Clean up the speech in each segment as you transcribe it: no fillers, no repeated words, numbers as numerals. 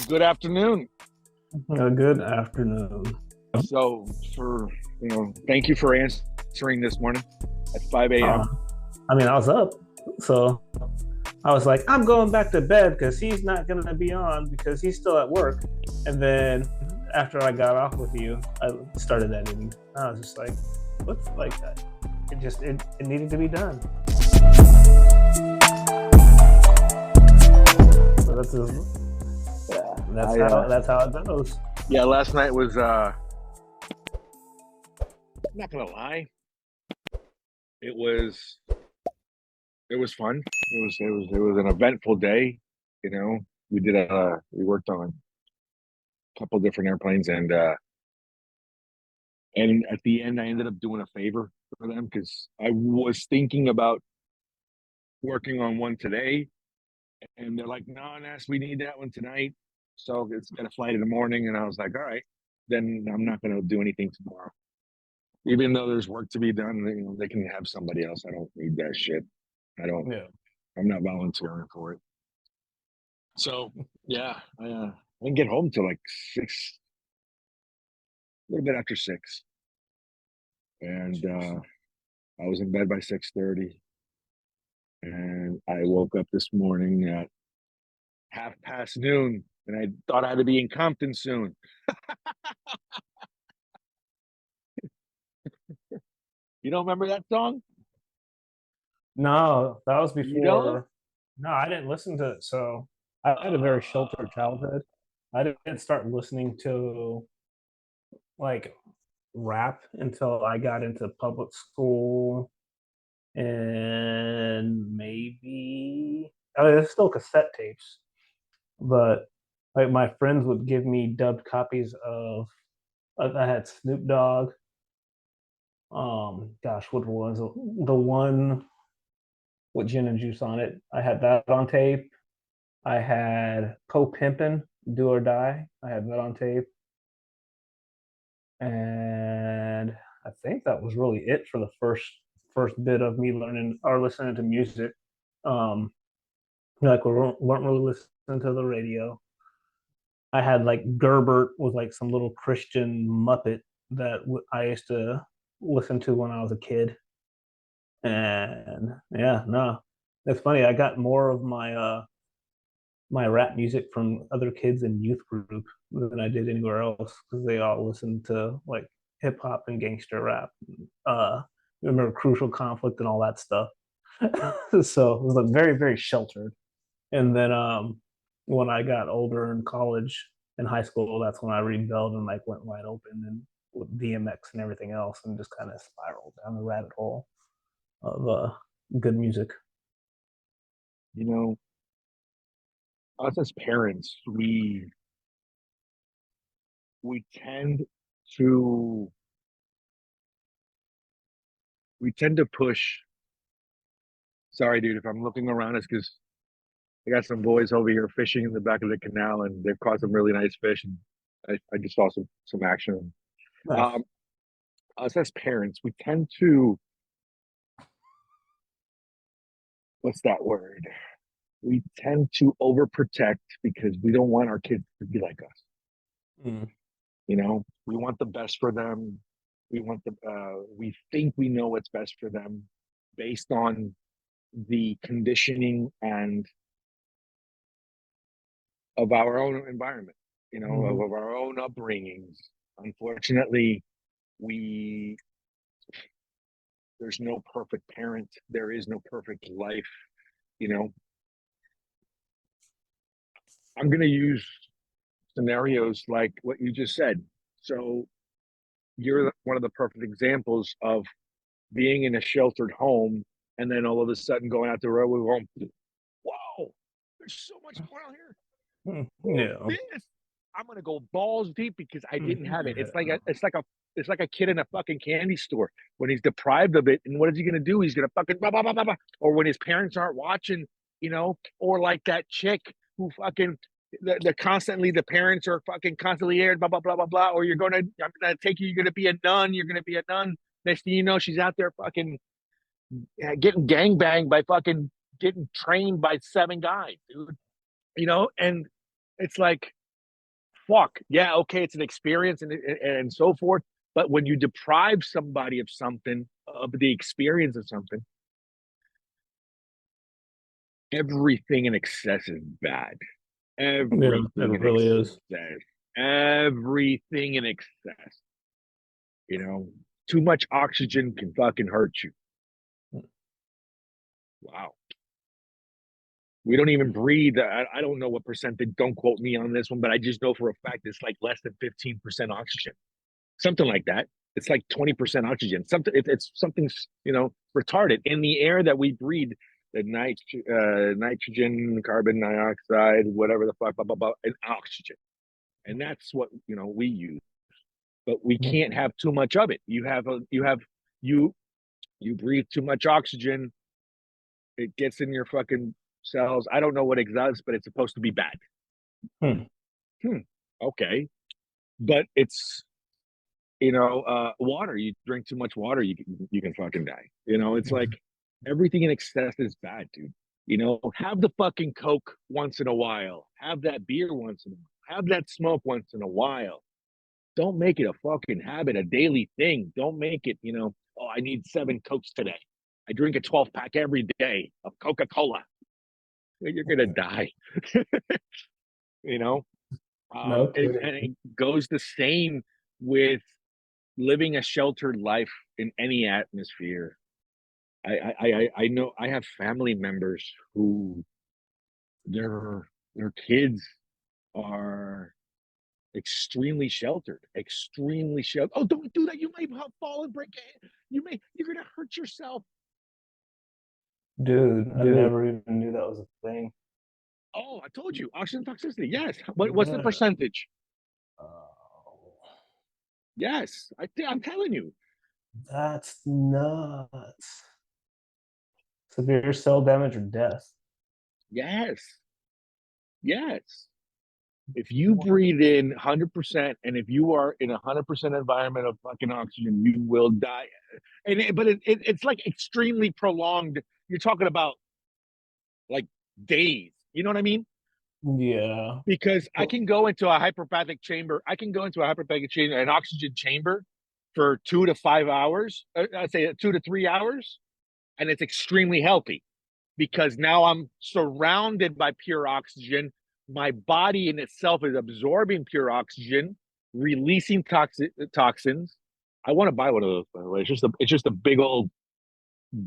Good afternoon. Good afternoon. So, thank you for answering this morning at 5 Uh, a.m. I was up, so I was like, I'm going back to bed because he's not going to be on because he's still at work. And then after I got off with you, I started editing. I was just like, what's like that? It needed to be done. So that's how it goes. Yeah, last night was I'm not gonna lie, it was fun. It was an eventful day. You know, we worked on a couple different airplanes, and at the end I ended up doing a favor for them because I was thinking about working on one today, and they're like, "No, Ness, we need that one tonight." So it's got a flight in the morning, and I was like, "All right, then I'm not going to do anything tomorrow." Even though there's work to be done, they can have somebody else. I don't need that shit. I don't. Yeah. I'm not volunteering for it. So yeah, I didn't get home till like 6, a little bit after 6, and I was in bed by 6:30, and I woke up this morning at noon, and I thought I had to be in Compton soon. You don't remember that song? No, that was You don't? before. No, I didn't listen to it. So I had a very sheltered childhood. I didn't start listening to like rap until I got into public school and maybe there's still cassette tapes, but like my friends would give me dubbed copies of I had Snoop Dogg. Gosh, what was the one with gin and juice on it? I had that on tape. I had Po Pimpin' Do or Die. I had that on tape. And I think that was really it for the first bit of me learning or listening to music. Um, like we weren't really listening to the radio. I had like Gerbert was like some little Christian Muppet that I used to listen to when I was a kid. And yeah, no, it's funny. I got more of my rap music from other kids in youth group than I did anywhere else because they all listened to like hip hop and gangster rap. Uh, remember Crucial Conflict and all that stuff. So it was like very sheltered. And then when I got older in college and high school, that's when I rebelled and like went wide open and with DMX and everything else, and just kind of spiraled down the rabbit hole of good music. You know, us as parents, we tend to we tend to push. Sorry, dude, if I'm looking around, it's because I got some boys over here fishing in the back of the canal, and they've caught some really nice fish. And I just saw some action. Nice. Um, us as parents, we tend to, what's that word? We tend to overprotect because we don't want our kids to be like us. Mm. We want the best for them. We think we know what's best for them based on the conditioning and of our own environment, Mm-hmm. of our own upbringings. Unfortunately, we there's no perfect parent. There is no perfect life. You know, I'm going to use scenarios like what you just said. So you're one of the perfect examples of being in a sheltered home and then all of a sudden going out the road with home. Wow, there's so much going on here. What's Yeah. this? I'm gonna go balls deep because I didn't have it. Yeah. It's like a kid in a fucking candy store when he's deprived of it, and what is he gonna do? He's gonna fucking blah blah blah blah blah. Or when his parents aren't watching, or like that chick who fucking the constantly the parents are fucking constantly aired blah blah blah blah blah. Or I'm gonna take you. You're gonna be a nun. You're gonna be a nun. Next thing you know, she's out there fucking getting gang banged by fucking getting trained by 7 guys, dude. And it's like fuck. Yeah, okay, it's an experience and so forth. But when you deprive somebody of something, of the experience of something, everything in excess is bad. Yeah, Everything it in really is. excess. Everything in excess. You know, too much oxygen can fucking hurt you. Wow. We don't even breathe. I don't know what percentage. Don't quote me on this one, but I just know for a fact it's like less than 15% oxygen, something like that. It's like 20% oxygen. Something. It's something's retarded in the air that we breathe. The nitrogen, carbon dioxide, whatever the fuck, blah, blah, blah, and oxygen, and that's what we use. But we can't have too much of it. You you breathe too much oxygen, it gets in your fucking cells. I don't know what it does, but it's supposed to be bad. Hmm. Hmm. Okay, but it's water. You drink too much water, you can fucking die. It's like everything in excess is bad, dude. Have the fucking Coke once in a while. Have that beer once in a while. Have that smoke once in a while. Don't make it a fucking habit, a daily thing. Don't make it, oh, I need 7 Cokes today. I drink a 12 pack every day of Coca Cola. You're gonna die. you know No and kidding. it goes the same with living a sheltered life in any atmosphere. I know I have family members who their kids are extremely sheltered. Oh, don't do that, you may fall and break it. You're gonna hurt yourself. Dude, I Dude. never even knew that was a thing. Oh, I told you, oxygen toxicity. Yes. What's the Yeah. percentage? Oh, Yes, I'm telling you. that's nuts. Severe cell damage or death. Yes. Yes. If you breathe in 100%, and if you are in 100% environment of fucking oxygen, you will die. It's like extremely prolonged. You're talking about like days. You know what I mean? Yeah. Because I can go into a hyperbaric chamber. I can go into a hyperbaric chamber, an oxygen chamber, for 2 to 5 hours. I'd say 2 to 3 hours, and it's extremely healthy because now I'm surrounded by pure oxygen. My body in itself is absorbing pure oxygen, releasing toxins. I want to buy one of those, by the way. It's just a big old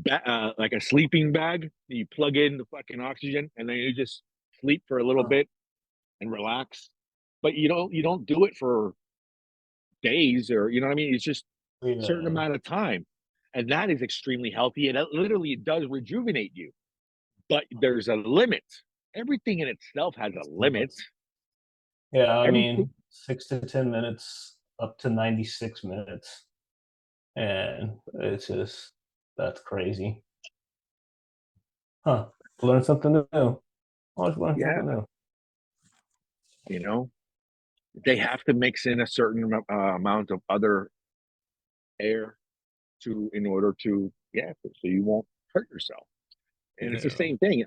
like a sleeping bag. You plug in the fucking oxygen, and then you just sleep for a little bit and relax. But you don't do it for days, or you know what I mean. It's just a certain Yeah. amount of time, and that is extremely healthy. And it literally does rejuvenate you, but there's a limit. Everything in itself has a limit. Yeah, I Everything. mean, 6 to 10 minutes up to 96 minutes. And it's just, that's crazy. Huh. Learn something new. Always learn Yeah, something new. you know, they have to mix in a certain amount of other air in order to, yeah, so you won't hurt yourself. And it's the Yeah. same thing.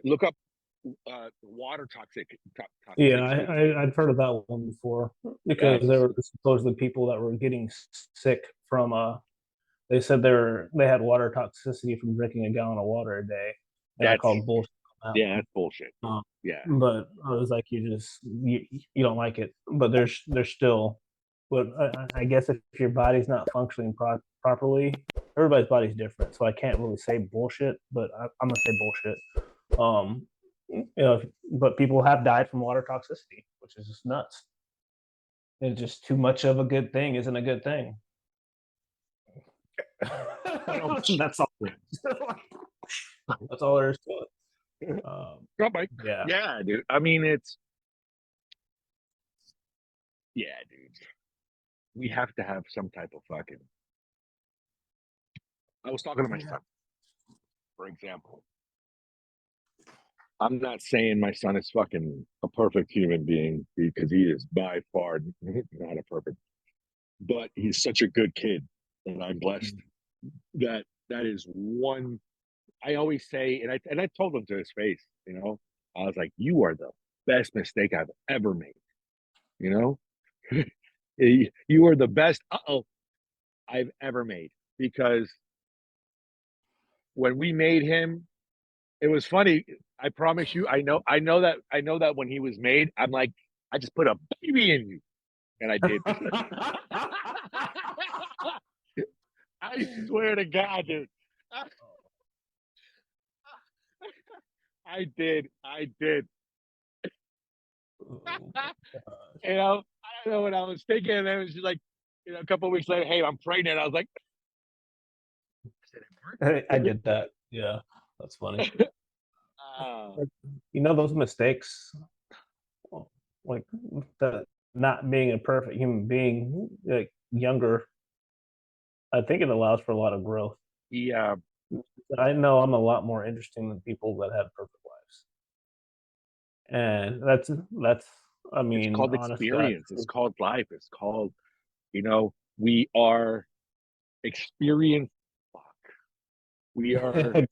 Look up water Yeah, toxicity. I've heard of that one before because there Yes, were supposedly people that were getting sick from they said they had water toxicity from drinking a gallon of water a day, and I that's called bullshit on that yeah, one. that's bullshit. Um, Yeah, but I was like, you don't like it, but there's still, but I guess if your body's not functioning properly, everybody's body's different, so I can't really say bullshit, but I'm gonna say bullshit. Um, but people have died from water toxicity, which is just nuts. It's just too much of a good thing isn't a good thing. but That's all. That's all there is to it. Yeah, yeah, dude. I mean, yeah, dude. We have to have some type of fucking. I was talking to my son, for example. I'm not saying my son is fucking a perfect human being because he is by far not a perfect, but he's such a good kid, and I'm blessed that is one. I always say, and I told him to his face, I was like, you are the best mistake I've ever made. You know, you are the best I've ever made because when we made him, it was funny. I promise you, I know that when he was made, I'm like, I just put a baby in you, and I did. I swear to God, dude. I did. I did. Oh, You know, I don't know what I was thinking. And it was just like, a couple of weeks later, hey, I'm pregnant. I was like, I did that. Yeah, that's funny. uh, You know those mistakes, like the not being a perfect human being, like younger. I think it allows for a lot of growth. yeah, I know I'm a lot more interesting than people that have perfect lives, and that's. I it's mean, called honestly, I experience. It's called life. It's called, we are experienced. Fuck. We are,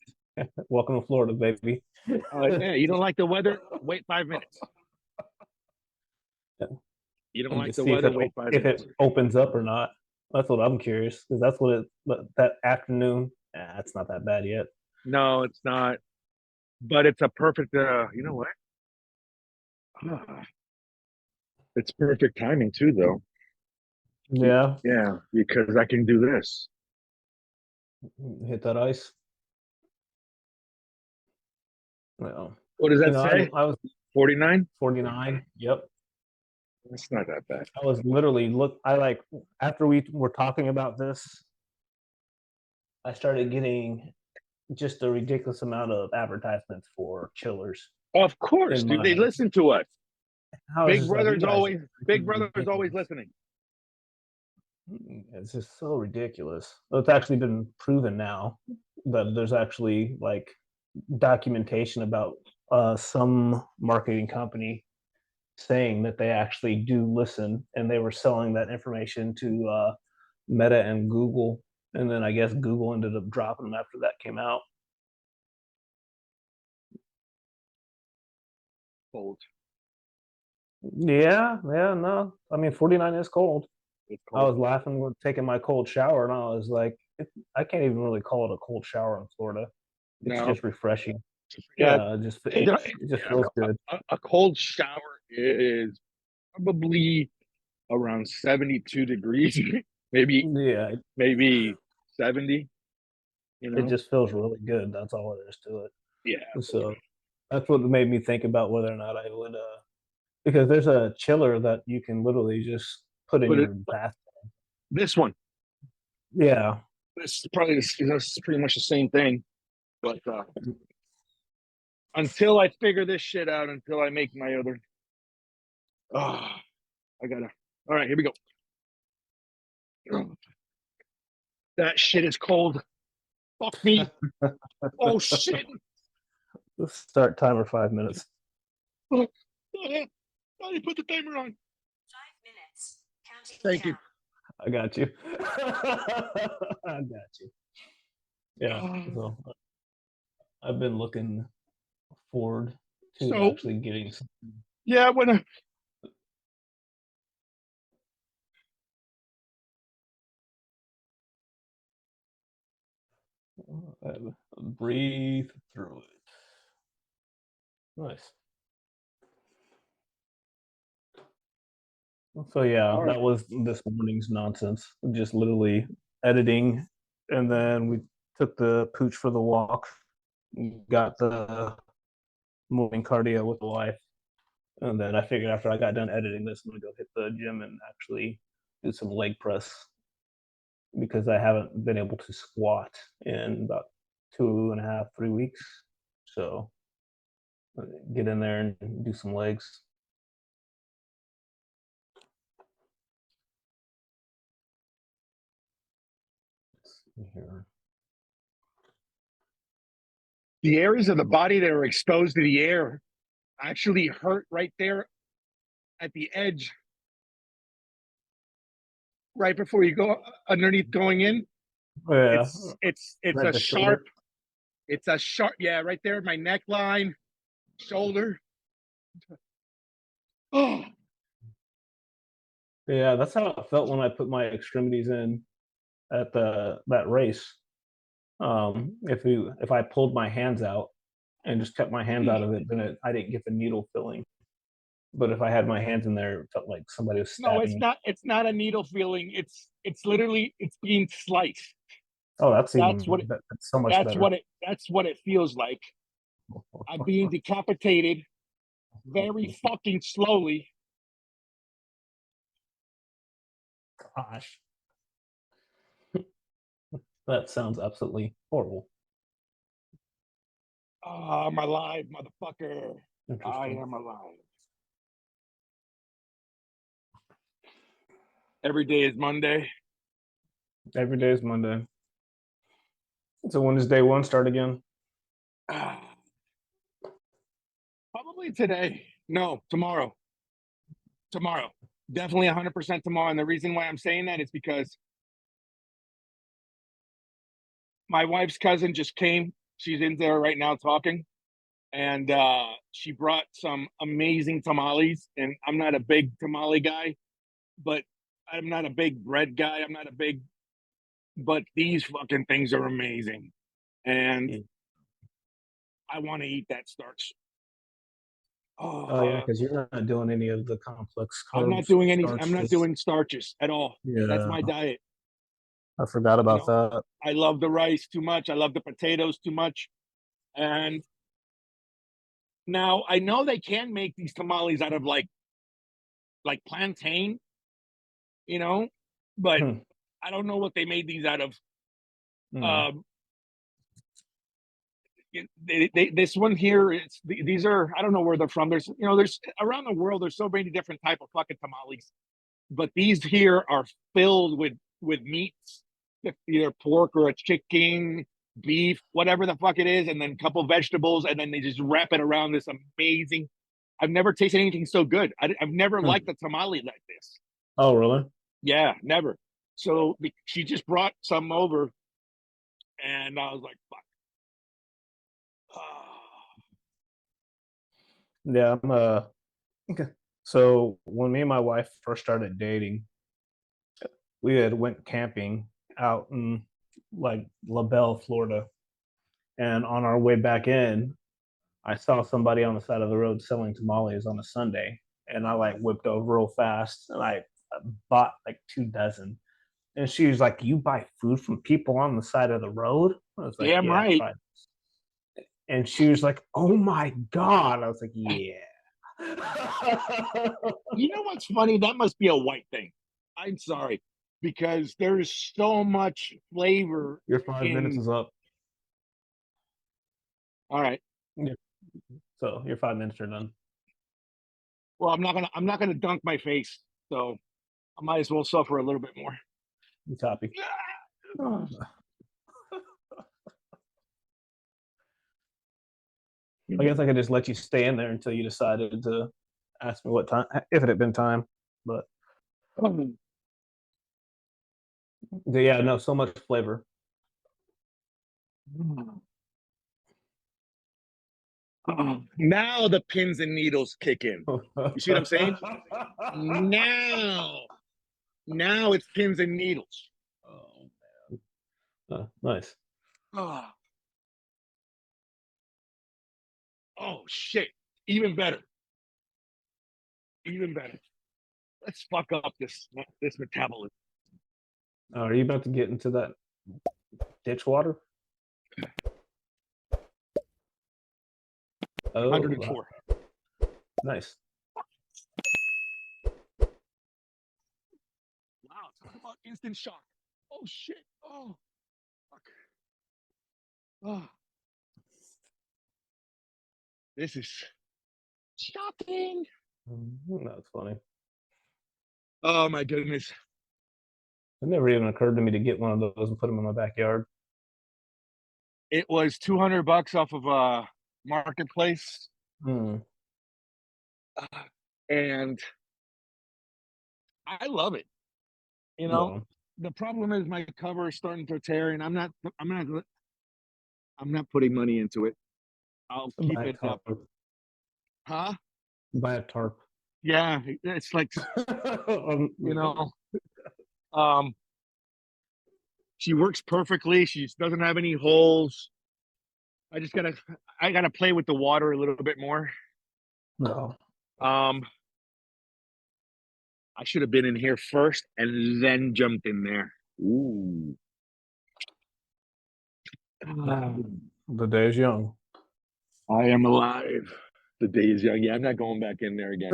welcome to Florida, baby. yeah, you don't like the weather? Wait 5 minutes. You don't And like just the see weather? Wait five if it minutes. opens up or not. That's what I'm curious because that's what that afternoon. It's not that bad yet. No, it's not. But it's a perfect, you know what? It's perfect timing too, though. Yeah, Yeah, because I can do this. hit that ice. Well, What does you that know, say? I was 49? 49. Yep. It's not that bad. I was literally look. I like after we were talking about this, I started getting just a ridiculous amount of advertisements for chillers Of course, in dude. They my. listen to us. I was just like, you guys Big are Brother's always ridiculous. listening. It's just so ridiculous. It's actually been proven now that there's actually like documentation about some marketing company saying that they actually do listen, and they were selling that information to Meta and Google, and then I guess Google ended up dropping them after that came out. Cold. Yeah, yeah, no, I mean 49 is cold. It's I cold. was laughing with taking my cold shower, and I was like, I can't even really call it a cold shower in Florida. It's No. just refreshing. Yeah. Yeah, Hey, it just feels good. a cold shower is probably around 72 degrees, maybe, Yeah, maybe 70, you it know? just feels really good. That's all there is to it. Yeah. So that's what made me think about whether or not I would, because there's a chiller that you can literally just put in But your bath. this one, Yeah, this is probably this is pretty much the same thing. But until I figure this shit out, until I make my other, oh, I gotta. All right, here we go. That shit is cold. Fuck me. Oh shit. let's start timer 5 minutes. Oh, I put the timer on. 5 minutes. Counting Thank you. I got you. I got you. Yeah. So I've been looking forward to So actually getting some. yeah, when Breathe through it. Nice. So yeah, all right. that was this morning's nonsense. Just literally editing, and then we took the pooch for the walk, got the moving cardio with the wife, and then I figured after I got done editing this, I'm gonna go hit the gym and actually do some leg press because I haven't been able to squat in about 2.5, 3 weeks. So get in there and do some legs. Here. The areas of the body that are exposed to the air actually hurt right there at the edge, right before you go underneath going in. Yeah, It's right a the shoulder. sharp. It's a sharp. Yeah, right there, my neckline, shoulder. Oh, Yeah, that's how it felt when I put my extremities in at the that race. If I pulled my hands out and just kept my hands out of it, then I didn't get the needle filling. But if I had my hands in there, it felt like somebody was No, it's stabbing. not. It's not a needle feeling. It's literally it's being sliced. Oh, that's That's what even it, that's so much better. that's what it feels like. I'm being decapitated very fucking slowly. Gosh, that sounds absolutely horrible. Oh, I'm alive, motherfucker. I Interesting. am alive. Every day is Monday. Every day is Monday. So when does day one start again? Probably today. No, tomorrow. Tomorrow. Definitely 100% tomorrow. And the reason why I'm saying that is because my wife's cousin just came. She's in there right now talking. And she brought some amazing tamales. And I'm not a big tamale guy, but I'm not a big bread guy. I'm not a big, but these fucking things are amazing. And Yeah. I want to eat that starch. Oh yeah, Oh, because you're not doing any of the complex I'm not carbs, doing any. I'm not starches. doing starches at all. That's Yeah, my diet. I forgot You about know, that. I love the rice too much. I love the potatoes too much. And now I know they can make these tamales out of like plantain, you know, but Hmm. I don't know what they made these out of. Hmm. Um, this one here, these are I don't know where they're from. There's around the world. There's so many different type of fucking tamales, but these here are filled with meats, either pork or a chicken, beef, whatever the fuck it is, and then a couple vegetables, and then they just wrap it around this amazing. I've never tasted anything so good. Have never liked Hmm. a tamale like this. Oh really? Yeah, never. So she just brought some over, and I was like, "Fuck." Yeah, I'm okay. So when me and my wife first started dating, we had went camping out in like LaBelle, Florida. And on our way back in, I saw somebody on the side of the road selling tamales on a Sunday. And I like whipped over real fast and I bought like 2 dozen. And she was like, "You buy food from people on the side of the road?" I was like, Damn "Yeah, right. try." And she was like, "Oh my God." I was like, "Yeah." You know what's funny? That must be a white thing. I'm sorry, because there's so much flavor Your 5 minutes in. is up. All right. Yeah. So your 5 minutes are done. Well, I'm not gonna dunk my face, so I might as well suffer a little bit more. You copy. I guess I could just let you stay in there until you decided to ask me what time, if it had been time. But yeah, no, so much flavor. Now the pins and needles kick in. You see what I'm saying? Now, now it's pins and needles. Oh, nice. Oh, oh shit! Even better. Even better. Let's fuck up this metabolism. Are you about to get into that ditch water? Oh, 104. nice. Wow, talk about instant shock. Oh shit. Oh fuck. Oh, this is shocking. That's funny. Oh my goodness. It never even occurred to me to get one of those and put them in my backyard. It was $200 off of a marketplace, Hmm. and I love it. You know, Well, the problem is my cover is starting to tear, and I'm not putting money into it. I'll keep buy a it up. tarp. Huh? Buy a tarp. Yeah, it's like, you know, um, she works perfectly. She doesn't have any holes. I just gotta, I gotta play with the water a little bit more. no. Um, I should have been in here first and then jumped in there. Ooh. The day is young. I am alive. The day is young. Yeah, I'm not going back in there again.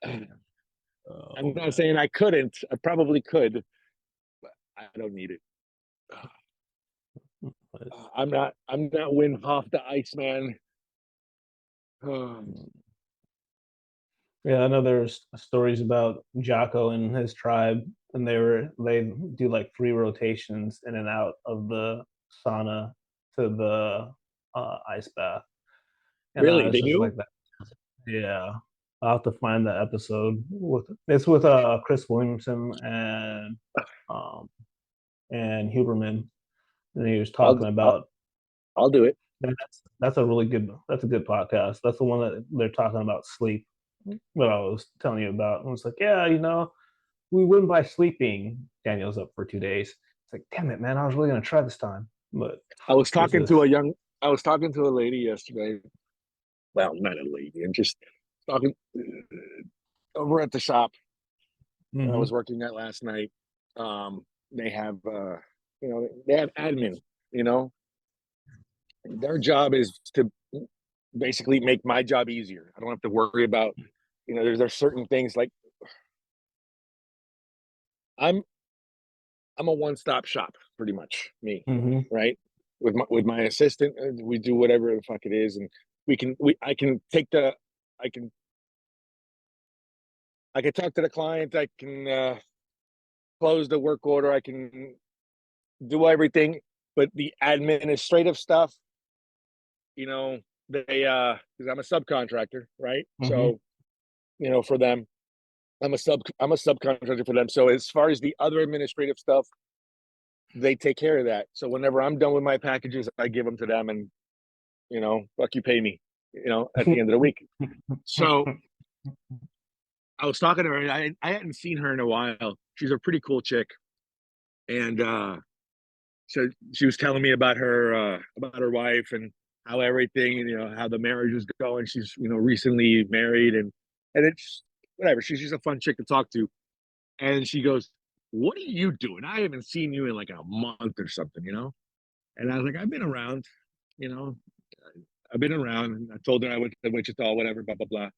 I'm Oh not man. saying I couldn't. I probably could, but I don't need it. I'm not Wim Hof the Iceman. Yeah, I know there's stories about Jocko and his tribe, and they do like 3 rotations in and out of the sauna to the ice bath, and Really? it's They just do? like that. Yeah, I'll have to find the episode with Chris Williamson um and Huberman, and he was I'll talking I'll, about I'll do it. that's a really good podcast. That's the one that they're talking about sleep. What I was telling you about. And it's like, yeah, we win by sleeping. Daniel's up for 2 days. It's like, damn it, man, I was really gonna try this time, but I was it's talking to just. a young. I was talking to a lady yesterday. Well, not a lady. I'm just talking over at the shop I Mm-hmm. was working at last night. They have, they have admin. You know, their job is to basically make my job easier. I don't have to worry about, there's certain things like I'm I'm a one stop shop, pretty much me, Mm-hmm. right? With my assistant, we do whatever the fuck it is, and we I can take the I can I can talk to the client. I can close the work order. I can do everything, but the administrative stuff, you know, they because I'm a subcontractor, right? Mm-hmm. So for them, I'm a subcontractor for them. So as far as the other administrative stuff, they take care of that. So whenever I'm done with my packages, I give them to them, and fuck you, pay me, at the end of the week. So I was talking to her. I hadn't seen her in a while. She's a pretty cool chick, and so she was telling me about her wife and how everything, how the marriage is going. She's recently married, and it's whatever. She's a fun chick to talk to, and she goes, "What are you doing? I haven't seen you in like a month or something." And I was like, "I've been around, you know, I've been around." And I told her I went to Wichita, whatever, blah blah blah.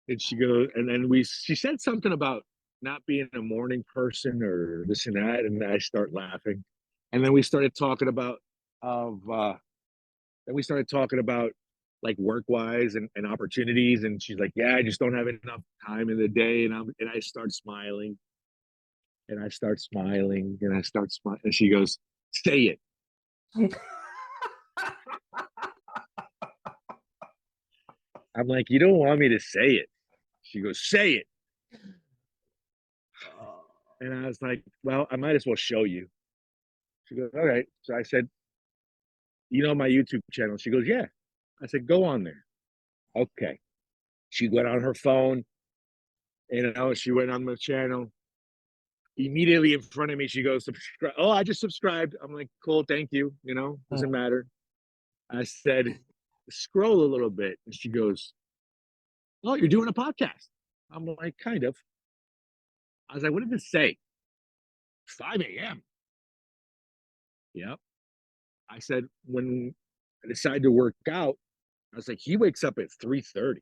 And she goes, and then she said something about not being a morning person or this and that, and I start laughing. And then we started talking about of then we started talking about like work wise and opportunities. And she's like, "Yeah, I just don't have enough time in the day." And I start smiling and I start smiling and I start smiling. And she goes, "Say it." I'm like, "You don't want me to say it." She goes, "Say it." And I was like, "Well, I might as well show you." She goes, "All right." So I said, "My YouTube channel?" She goes, "Yeah." I said, "Go on there." Okay. She went on her phone, she went on the channel. Immediately in front of me, she goes, "Subscribe." Oh, I just subscribed. I'm like, "Cool, thank you." Doesn't matter. I said, "Scroll a little bit." And she goes, "Oh, you're doing a podcast." I'm like, "Kind of." I was like, "What did this say?" 5 a.m. Yep. I said, when I decided to work out, I was like, he wakes up at 3:30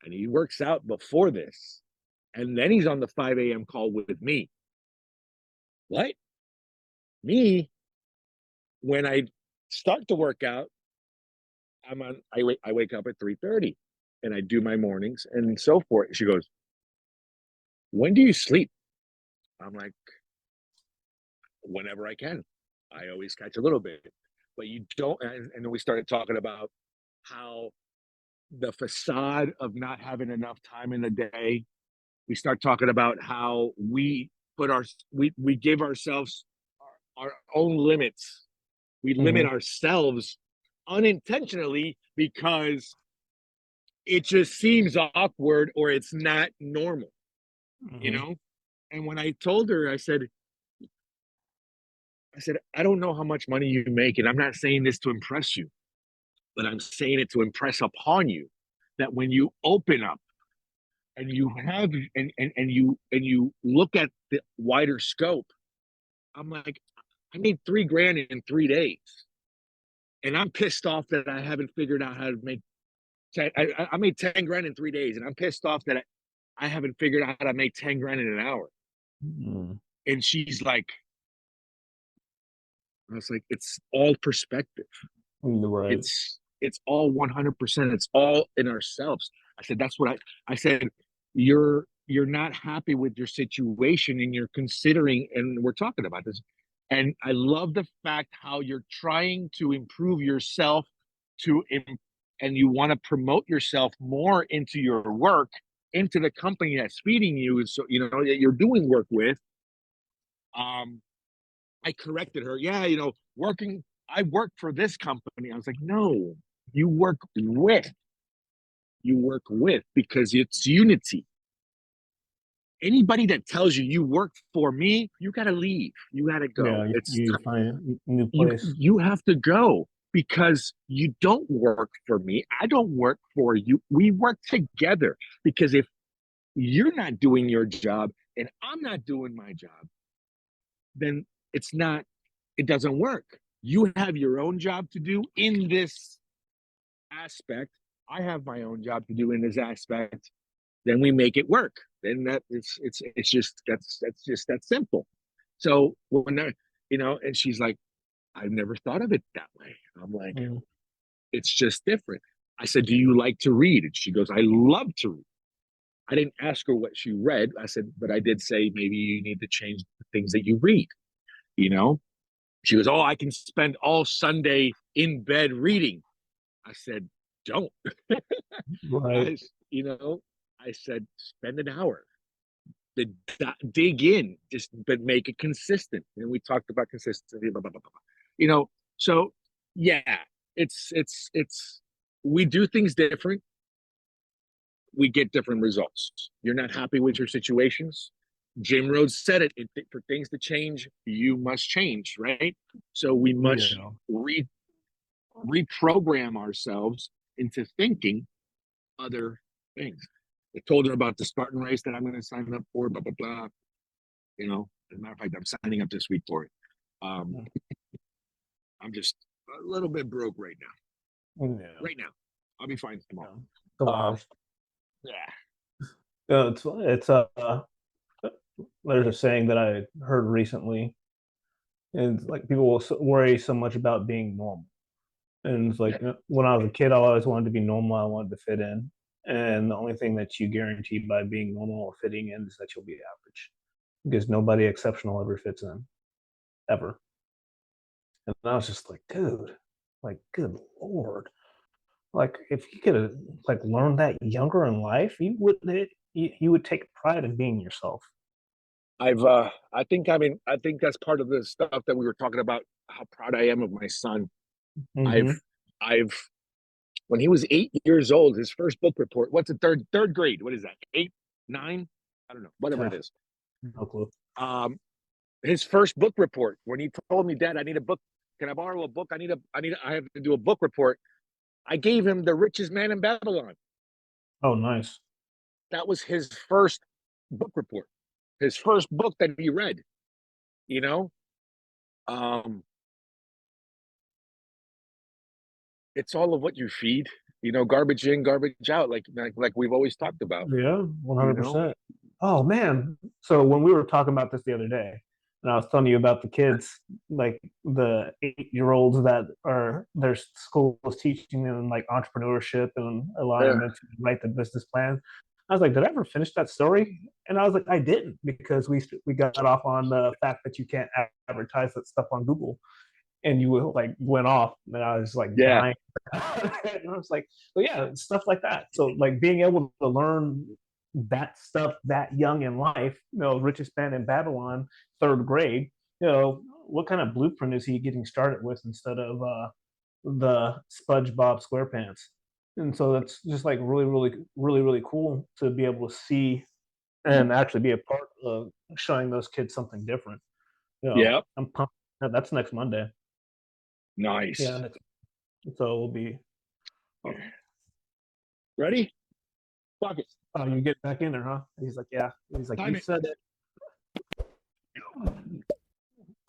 and he works out before this. And then he's on the 5 a.m. call with me. What? Me, when I start to work out, I wake up at 3:30 and I do my mornings and so forth. She goes, "When do you sleep?" I'm like, "Whenever I can. I always catch a little bit." But you don't, and then we started talking about how the facade of not having enough time in the day. We start talking about how we give ourselves our own limits. We limit Mm-hmm. ourselves unintentionally because it just seems awkward or it's not normal, you Mm-hmm. know? And when I told her, I said, I don't know how much money you make, and I'm not saying this to impress you, but I'm saying it to impress upon you that when you open up and you have and you look at the wider scope, I'm like, I made 3 grand in 3 days. And I'm pissed off that I haven't figured out how to make 10. I made 10 grand in 3 days, and I'm pissed off that I haven't figured out how to make 10 grand in an hour. Mm-hmm. And she's like, I was like, it's all perspective. Right. It's all 100%. It's all in ourselves. I said, that's what I said, you're not happy with your situation and you're considering, and we're talking about this. And I love the fact how you're trying to improve yourself and you want to promote yourself more into your work, into the company that's feeding you. So, that you're doing work with. Um, I corrected her. Yeah, I work for this company. I was like, no, you work with, because it's unity. Anybody that tells you work for me, you got to leave. You got to go. Yeah, you find a new You place. you have to go because you don't work for me. I don't work for you. We work together because if you're not doing your job and I'm not doing my job, then it doesn't work. You have your own job to do in this aspect. I have my own job to do in this aspect. Then we make it work. Then it's just that's just that simple. So and she's like, I've never thought of it that way. I'm like, Mm. it's just different. I said, do you like to read? And she goes, I love to read. I didn't ask her what she read. I said, but I did say maybe you need to change the things that you read, you know? She goes, oh, I can spend all Sunday in bed reading. I said, don't. Right. I, I said, spend an hour. Dig in, just but make it consistent. And we talked about consistency, blah, blah, blah, blah. So yeah, it's we do things different. We get different results. You're not happy with your situations. Jim Rhodes said it for things to change, you must change, right? So we must Yeah. reprogram ourselves into thinking other things. I told her about the Spartan race that I'm going to sign up for, blah, blah, blah. As a matter of fact, I'm signing up this week for it. Um, I'm just a little bit broke right now. Yeah. Right now. I'll be fine tomorrow. Yeah. The Um, worst. yeah. It's there's a saying that I heard recently, and it's like people will worry so much about being normal. And it's like Yeah. when I was a kid, I always wanted to be normal. I wanted to fit in. And the only thing that you guarantee by being normal or fitting in is that you'll be average because nobody exceptional ever fits in, ever. And I was just like, dude, like, good Lord. Like, if you could have like learned that younger in life, you would take pride in being yourself. I think that's part of the stuff that we were talking about, how proud I am of my son. I've Mm-hmm. I've when he was 8 years old, his first book report, what's the third grade? What is that? 8, 9? I don't know, whatever it is. No clue. Um, his first book report, when he told me, Dad, I need a book. Can I borrow a book? I have to do a book report. I gave him The Richest Man in Babylon. Oh, nice. That was his first book report, his first book that he read, you know? Um, it's all of what you feed, garbage in, garbage out, like we've always talked about, Yeah, you know? 100%. Oh man. So when we were talking about this the other day, and I was telling you about the kids, like the 8-year-olds that are their school was teaching them like entrepreneurship and allowing Yeah, them to write the business plan. I was like, did I ever finish that story? And I was like, I didn't because we got off on the fact that you can't advertise that stuff on Google, and you like went off, and I was like yeah. dying. And I was like, well, yeah, stuff like that. So like being able to learn that stuff that young in life, richest man in Babylon, third grade, what kind of blueprint is he getting started with instead of the SpongeBob SquarePants? And so that's just like really, really, really, really cool to be able to see and actually be a part of showing those kids something different. Yeah. I'm pumped. That's next Monday. Yeah, Nice. so we'll be. Um, Ready? Fuck it. oh, you get back in there, huh? He's like, yeah. He's like, Time you it. said it.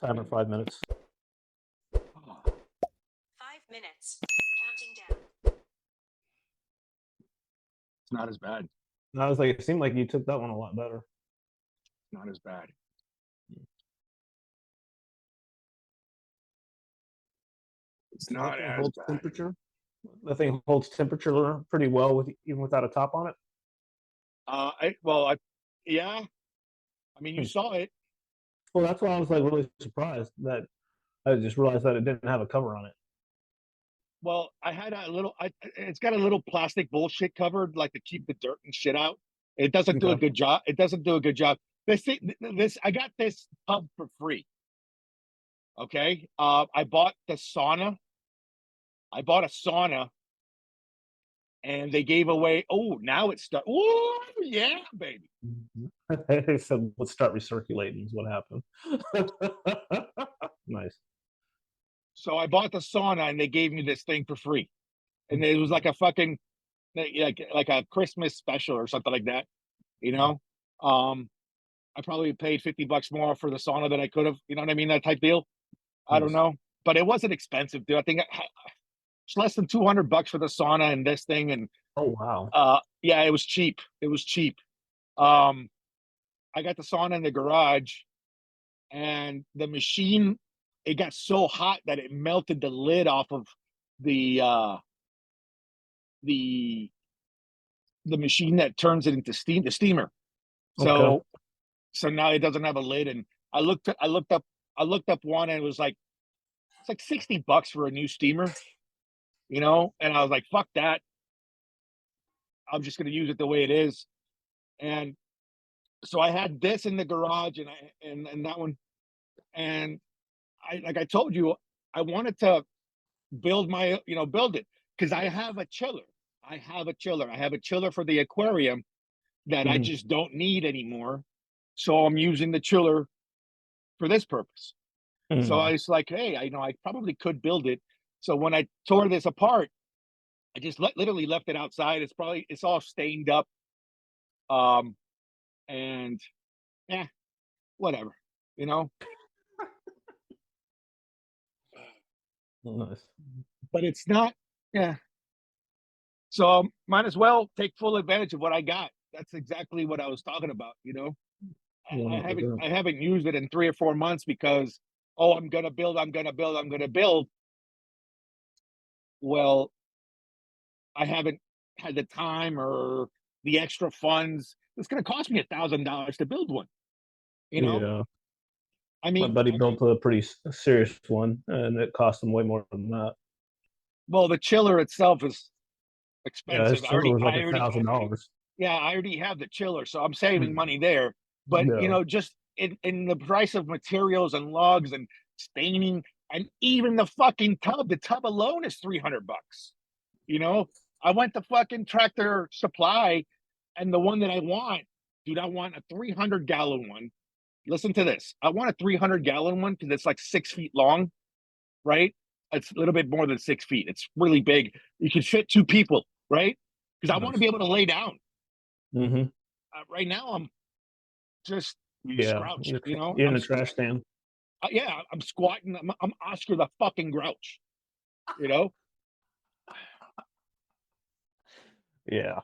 Time in 5 minutes. 5 minutes. Counting down. It's not as bad. And I was like, it seemed like you took that one a lot better. Not as bad. It's So that not thing as holds bad. temperature. The thing holds temperature pretty well with even without a top on it. Yeah. I mean, you saw it. Well, that's why I was like really surprised that I just realized that it didn't have a cover on it. Well, I had a little. It's got a little plastic bullshit covered, like to keep the dirt and shit out. It doesn't do a Okay. good job. It doesn't do a good job. I got this tub for free. Okay. I bought the sauna. I bought a sauna, and they gave away. Oh, now it's stuck. Oh, yeah, baby. They said, let's start recirculating, is what happened. Nice. So I bought the sauna, and they gave me this thing for free, and it was like a fucking like a Christmas special or something like that. You know, um, I probably paid $50 more for the sauna than I could have. You know what I mean? That type deal. I don't Nice. know, but it wasn't expensive, dude. I think it's less than $200 for the sauna and this thing, and Oh, wow. yeah, it was cheap. It was cheap. Um, I got the sauna in the garage, and the machine it got so hot that it melted the lid off of the uh the the machine that turns it into steam, the steamer. Okay. So now it doesn't have a lid, and I looked up one, and it was like it's like $60 for a new steamer, you know. And I was like, fuck that. I'm just gonna use it the way it is. And so I had this in the garage, and that one, and I like I told you, I wanted to build it because I have a chiller. I have a chiller. I have a chiller for the aquarium that I Mhm. just don't need anymore. So I'm using the chiller for this purpose. So I Mhm. was like, hey, I probably could build it. So when I tore this apart, I just literally left it outside. It's all stained up. Um, and yeah, whatever, you know. Nice. But it's not. Yeah. So might as well take full advantage of what I got. That's exactly what I was talking about. You know, I 100%. haven't used it in 3 or 4 months because I'm gonna build. I'm gonna build. I'm gonna build. Well, I haven't had the time or the extra funds. It's going to cost me $1,000 to build one. You know, Yeah. I My mean, buddy built a pretty serious one, and it cost him way more than that. well, the chiller itself is Yeah, his expensive. chiller was like I already, $1,000. yeah, I already have the chiller, so I'm saving Mm. money there. But Yeah. just in the price of materials and logs and staining, and even the tub alone is $300. You know, I went to fucking Tractor Supply, and the one that I want, dude, I want a 300-gallon one. Listen to this. I want a 300-gallon one because it's like 6 feet long, right? It's a little bit more than 6 feet. It's really big. You can fit two people, right? Because I want to Nice. be able to lay down. Hmm. Right now, I'm just Yeah. scrouched. You know, You're in a trash stand. yeah, I'm squatting. I'm Oscar the fucking Grouch. You know. Yeah.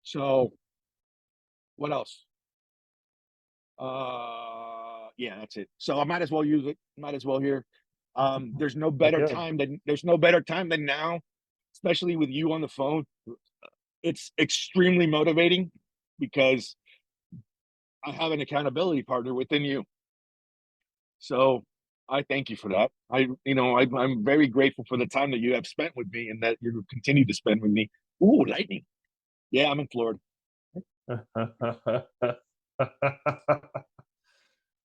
So what else? Yeah, that's it. So I might as well use it. Might as well here. Heck yeah. There's no better time than now, especially with you on the phone. It's extremely motivating because I have an accountability partner within you. So I thank you for that. I'm very grateful for the time that you have spent with me and that you continue to spend with me. Ooh, lightning. Yeah, I'm in Florida.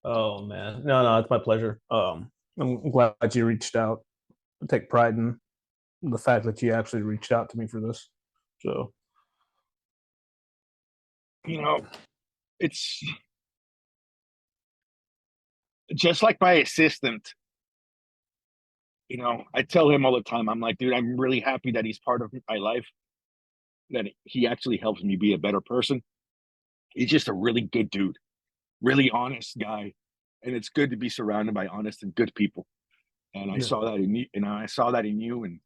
Oh man. No, it's my pleasure. I'm glad you reached out. I take pride in the fact that you actually reached out to me for this. So It's just like my assistant. I tell him all the time, I'm like, dude, I'm really happy that he's part of my life, that he actually helps me be a better person. He's just a really good dude, really honest guy. And it's good to be surrounded by honest and good people. And I yeah, saw that in you, and I saw that in you, and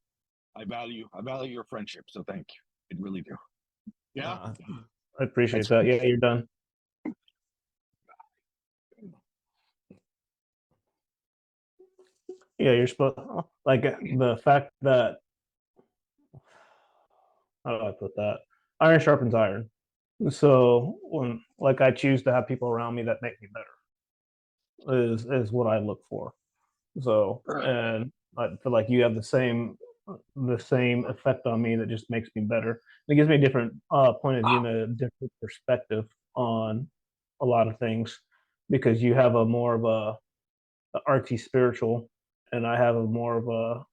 I value your friendship. So thank you. I really do. Yeah. uh, I appreciate That's that. Yeah, you're done. Yeah, you're supposed like the fact that how do I put that? Iron sharpens iron. So when like I choose to have people around me that make me better is what I look for. So and I feel like you have the same effect on me that just makes me better. It gives me a different point of view and a different perspective on a lot of things because you have a more of a artsy spiritual, and I have a more of a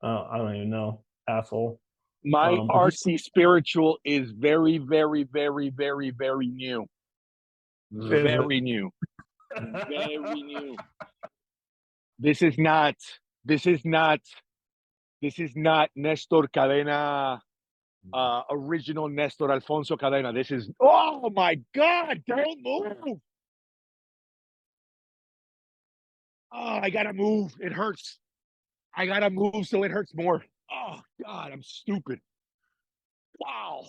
I don't even know asshole. My But just artsy spiritual is very, very, very, very, very new. is it? Very new. Very new. This is not. This is not. This is not Nestor Cadena. Original Nestor Alfonso Cadena. This is. Oh my God! Don't move. Oh, I gotta move. It hurts. I gotta move so it hurts more. Oh God, I'm stupid. Wow.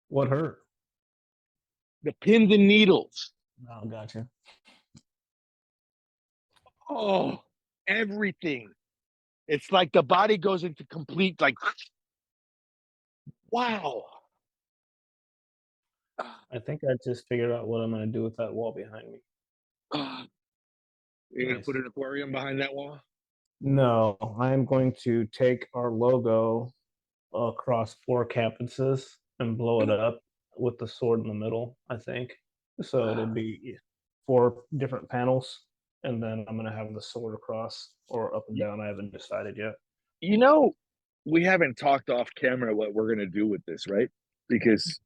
What hurt? The pins and needles. Oh, gotcha. Oh, everything. It's like the body goes into complete like wow. I think I just figured out what I'm gonna do with that wall behind me. You're gonna put Nice. an aquarium behind that wall? No, I'm going to take our logo across 4 campuses and blow it up with the sword in the middle, I think. So it'll be 4 different panels, and then I'm gonna have the sword across or up and You, down. I haven't decided yet. you know, we haven't talked off camera what we're gonna do with this, right? Because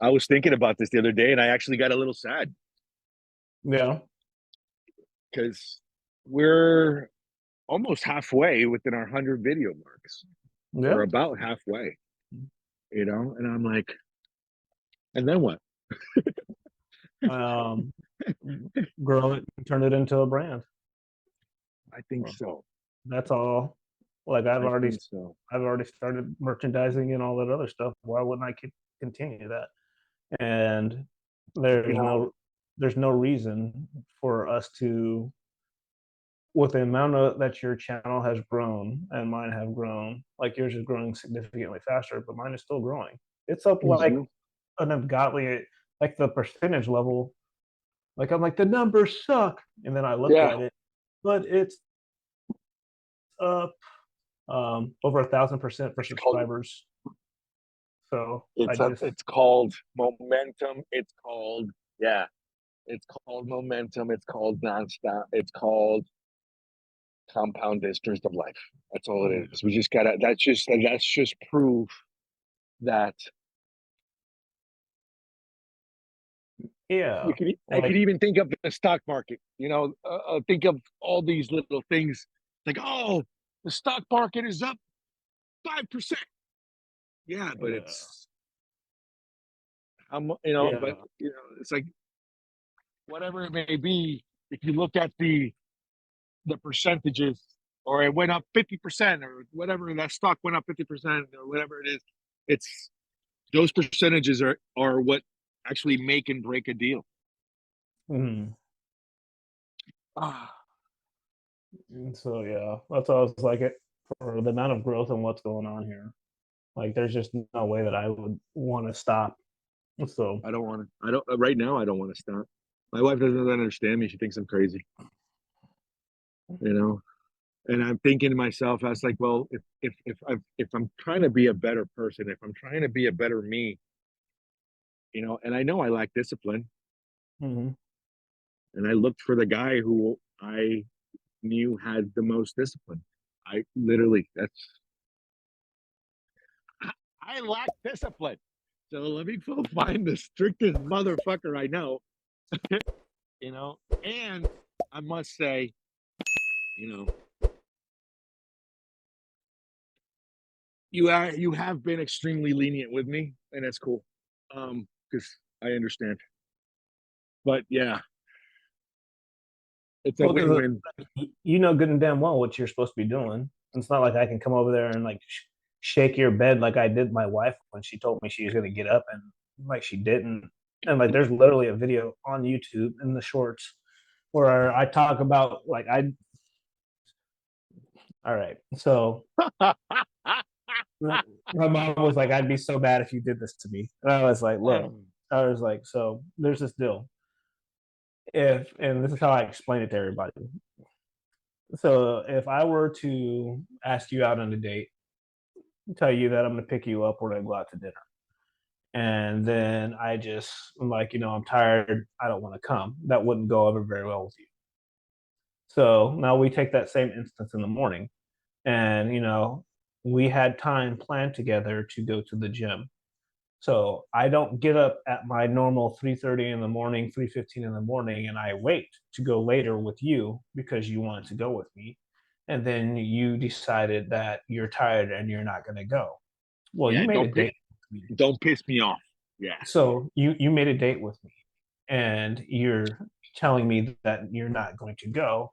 I was thinking about this the other day and I actually got a little sad Yeah. because we're almost halfway within our 100 video marks. We're Yeah. about halfway, and I'm like, and then what? Um, grow it and turn it into a brand. I think so. That's all. Like I think so. I've already started merchandising and all that other stuff. Why wouldn't I continue that? And there's Wow. no there's no reason for us to, with the amount of that your channel has grown and mine have grown, like yours is growing significantly faster, but mine is still growing. It's up like Mhm. an ungodly, like the percentage level. Like I'm like the numbers suck, and then I look Yeah. at it, but it's up over 1,000% for It's called subscribers. So I it's a, just it's called momentum. It's called yeah. It's called momentum. It's called nonstop. It's called compound interest of life. That's all it is. We just gotta. That's just proof that yeah, I could like even think of the stock market. Think of all these little things like, oh, the stock market is up 5%. Yeah, but yeah, it's but yeah, it's like whatever it may be. If you look at the percentages, or it went up 50%, or whatever that stock went up 50%, or whatever it is, it's those percentages are what actually make and break a deal. mhm. Ah, And so yeah, that's why I was like it for the amount of growth and what's going on here. Like there's just no way that I would want to stop. So I don't want to. I don't right now. I don't want to stop. My wife doesn't understand me. She thinks I'm crazy. You know, and I'm thinking to myself, I was like, well, if I'm trying to be a better person, if I'm trying to be a better me, and I know I lack discipline, mhm. and I looked for the guy who I knew had the most discipline. I literally, that's, I lack discipline. So let me go find the strictest motherfucker I know, you know. And I must say, you know, you have been extremely lenient with me, and that's cool. Because I understand. But yeah, it's a Well, because win-win. you know good and damn well what you're supposed to be doing. It's not like I can come over there and like shake your bed like I did my wife when she told me she was going to get up and like she didn't. And like there's literally a video on YouTube in the shorts where I talk about like I. All right, so my mom was like, "I'd be so bad if you did this to me," and I was like, "Look," I was like, "So there's this deal. If and this is how I explain it to everybody. So if I were to ask you out on a date, tell you that I'm going to pick you up, we're going to go out to dinner, and then I just I'm like, I'm tired, I don't want to come. That wouldn't go over very well with you. So now we take that same instance in the morning, and we had time planned together to go to the gym. So I don't get up at my normal 3:30 in the morning, 3:15 in the morning, and I wait to go later with you because you wanted to go with me. And then you decided that you're tired and you're not going to go. Well, you Yeah, made a date with me. don't piss me off. Yeah. So you made a date with me and you're telling me that you're not going to go.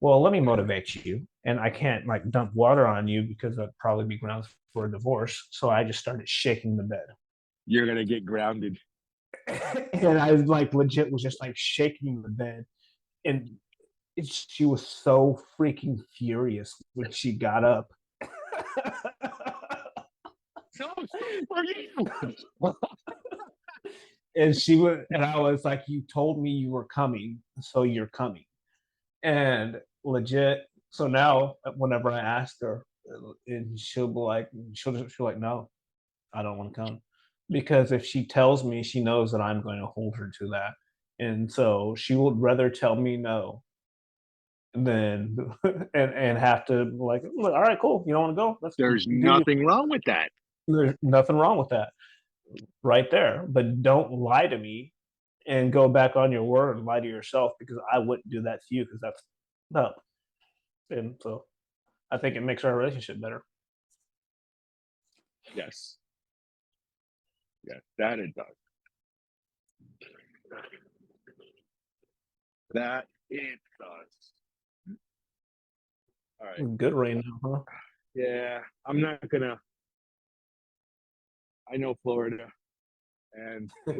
Well, let me motivate you. And I can't like dump water on you because that'd probably be grounds for a divorce. So I just started shaking the bed. You're gonna get grounded. And I like legit was just like shaking the bed. And she was so freaking furious when she got up. So for you. And I was like, you told me you were coming, so you're coming. And legit, so now whenever I ask her, and she'll be like, no, I don't want to come. Because if she tells me, she knows that I'm going to hold her to that. And so she would rather tell me no than and have to like, all right, cool. You don't want to go? Let's There's do you. nothing wrong with that. There's nothing wrong with that right there. But don't lie to me and go back on your word and lie to yourself because I wouldn't do that to you because that's no. And so I think it makes our relationship better. Yes. Yes, that it does. That it does. All right. Good rain now, huh? Yeah, I'm not gonna. I know Florida, and Gonna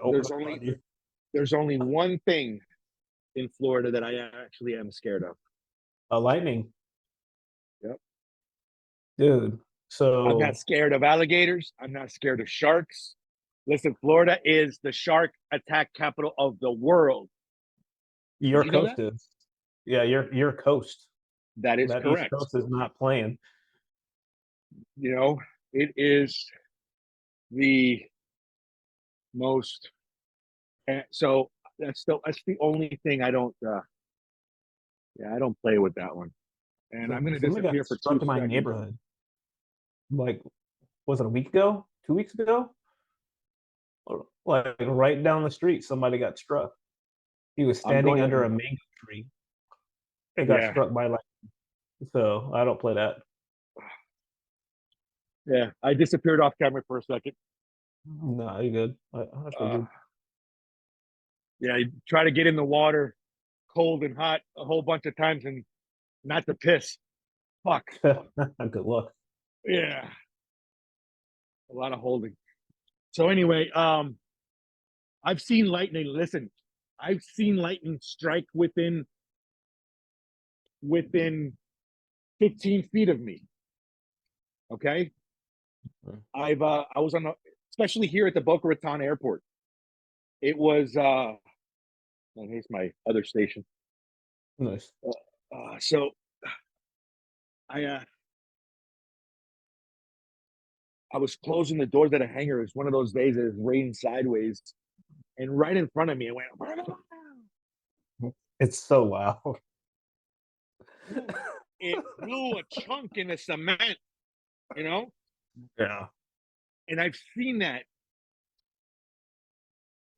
open up on you. there's only one thing in Florida that I actually am scared of. A lightning, Yep. dude. I'm not So scared of alligators. I'm not scared of sharks. Listen, Florida is the shark attack capital of the world. your Did you know coast that? is, yeah, your coast. That is That East correct. Coast is not playing. You know, it is the most. So that's the only thing I don't. Yeah, I don't play with that one. And I'm So gonna somebody got disappear for two struck in my seconds. neighborhood. Like, was it a week ago? 2 weeks ago? Or, like right down the street, somebody got struck. He was I'm standing under going. a mango tree and got Yeah, struck by lightning. So I don't play that. yeah. I disappeared off camera for a second. No, you good. I Uh, figured. yeah, you try to get in the water, cold and hot, a whole bunch of times, and not to piss. Fuck. Good luck. Yeah, a lot of holding. So anyway, I've seen lightning. Listen, I've seen lightning strike within 15 feet of me. Okay, I was on, especially here at the Boca Raton Airport. It was. And here's my other station. Nice. So I uh, I was closing the doors at a hangar. It was one of those days that it was raining sideways, and right in front of me, it went. It's so loud. it blew a chunk in the cement, you know? Yeah. And I've seen that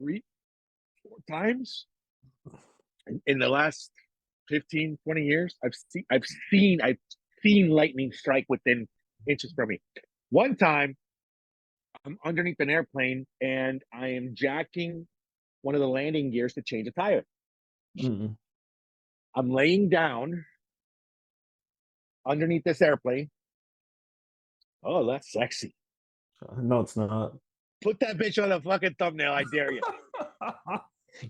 3, 4 times in the last 15, 20 years. I've seen lightning strike within inches from me. One time I'm underneath an airplane and I am jacking one of the landing gears to change a tire. Mm. I'm laying down underneath this airplane. Oh, that's sexy. No, it's not. Put that bitch on the fucking thumbnail. I dare you.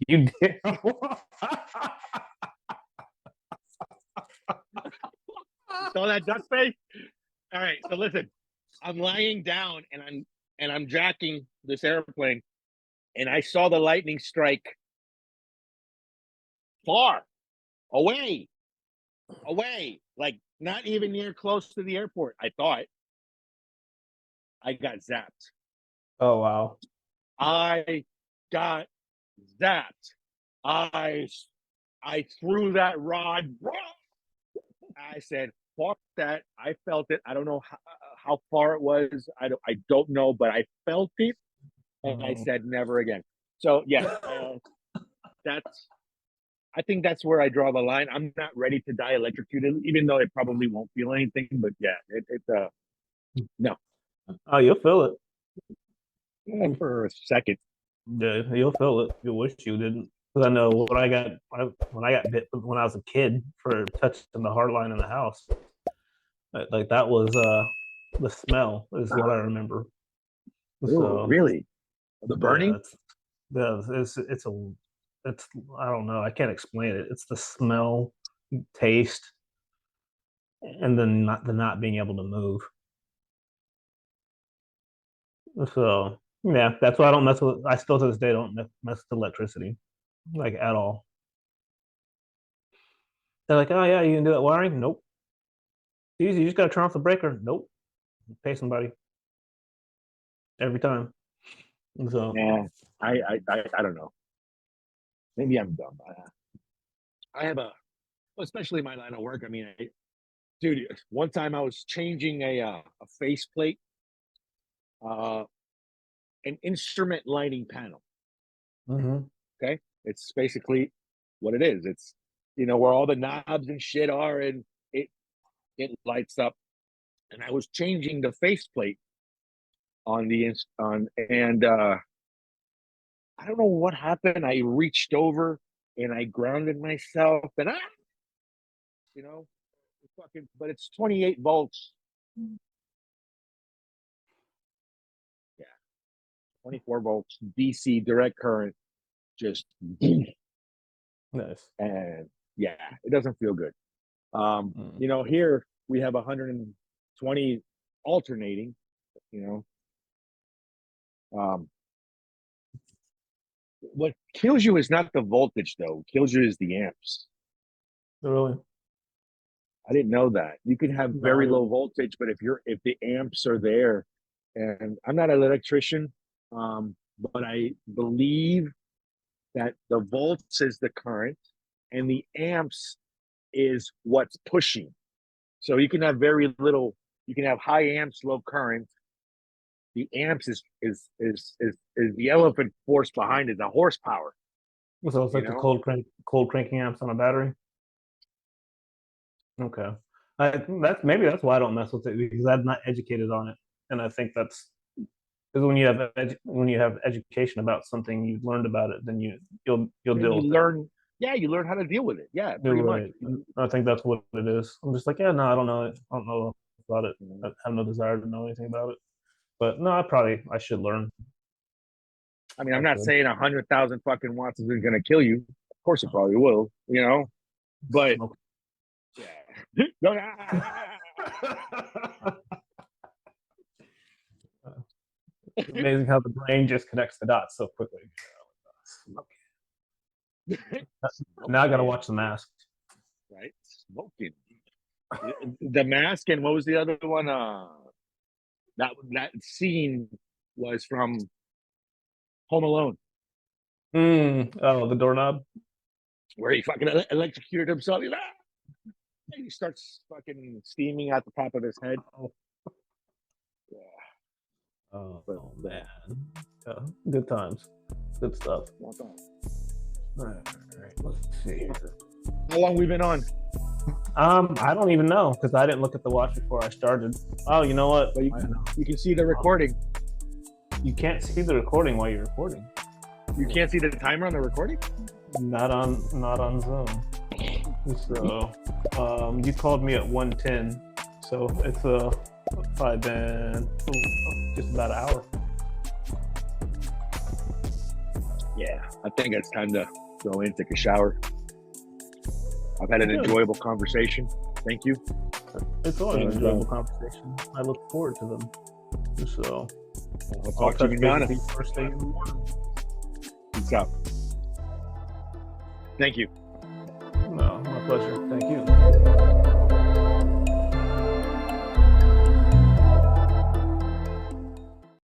You did. Saw that duck face? All right. So listen, I'm lying down and I'm jacking this airplane, and I saw the lightning strike far away, like not even near close to the airport. I thought. I got zapped. Oh wow. I got zapped. I I threw that rod. I said, "Fuck that!" I felt it. I don't know how far it was. I don't know, but I felt it, and I said, "Never again." So yeah, that's. I think that's where I draw the line. I'm not ready to die electrocuted, even though it probably won't feel anything. But yeah, no. Oh, you'll feel it. Yeah, for a second. Yeah, you'll feel it. You wish you didn't. Because I know when I got bit when I was a kid for touching the hard line in the house, like that was the smell is what I remember. Oh, So really? The yeah, burning? it's I don't know. I can't explain it. It's the smell, taste, and then not the not being able to move. So yeah, that's why I don't mess with. I still to this day don't mess with electricity, like at all. They're like, oh yeah, you can do that wiring? Nope. Easy. You just gotta turn off the breaker. Nope. Pay somebody every time. So Yeah, I don't know. Maybe I'm dumb. I have especially my line of work. I mean, dude, one time I was changing a faceplate, uh, an instrument lighting panel. mhm. Okay, it's basically what it is. It's where all the knobs and shit are, and it lights up. And I was changing the faceplate on and I don't know what happened. I reached over and I grounded myself, and you know, fucking. But it's 28 volts. Yeah, 24 volts DC direct current. Just Nice. and yeah, it doesn't feel good. Mm. Here we have 120 alternating. You what kills you is not the voltage, though. What kills you is the amps. Really? I didn't know that. You can have No, I very low didn't. voltage, but if the amps are there, and I'm not an electrician, but I believe that the volts is the current and the amps is what's pushing. So you can have very little, you can have high amps, low current. The amps is the elephant force behind it, the horsepower, So it's you like the know? cold cranking amps on a battery. Okay. I that's maybe that's why I don't mess with it because I'm not educated on it, and I think that's because when you have education about something, you've learned about it, then you'll Then deal you with it. learn, yeah, you learn how to deal with it. Yeah, You're pretty much. right. I think that's what it is. I'm just like, yeah, no, I don't know it. I don't know about it. I have no desire to know anything about it. But no, I should learn. I mean, I'm I not should. saying 100,000 fucking watts is going to kill you. Of course, it probably will. But Smoke. yeah, Amazing how the brain just connects the dots so quickly. smoke, Now I got to man, watch The Mask. right? Smoking. The Mask, and what was the other one? That scene was from Home Alone, Oh, the doorknob. where he fucking electrocuted himself. He's like, He starts fucking steaming out the top of his head. Yeah. Oh man, yeah, good times, good stuff. Walk on. All right, let's see. How long we been on? I don't even know because I didn't look at the watch before I started. Oh, you know what? But you can see the recording. You can't see the recording while you're recording. You can't see the timer on the recording? Not on Zoom. So, you called me at 1:10, so it's probably been just about an hour. Yeah, I think it's time to go in, take a shower. I've had an enjoyable conversation. Thank you. It's always an enjoyable conversation. I look forward to them. So, I'll talk to you manana. First thing in the morning. Peace out. Thank you. No, my pleasure. Thank you.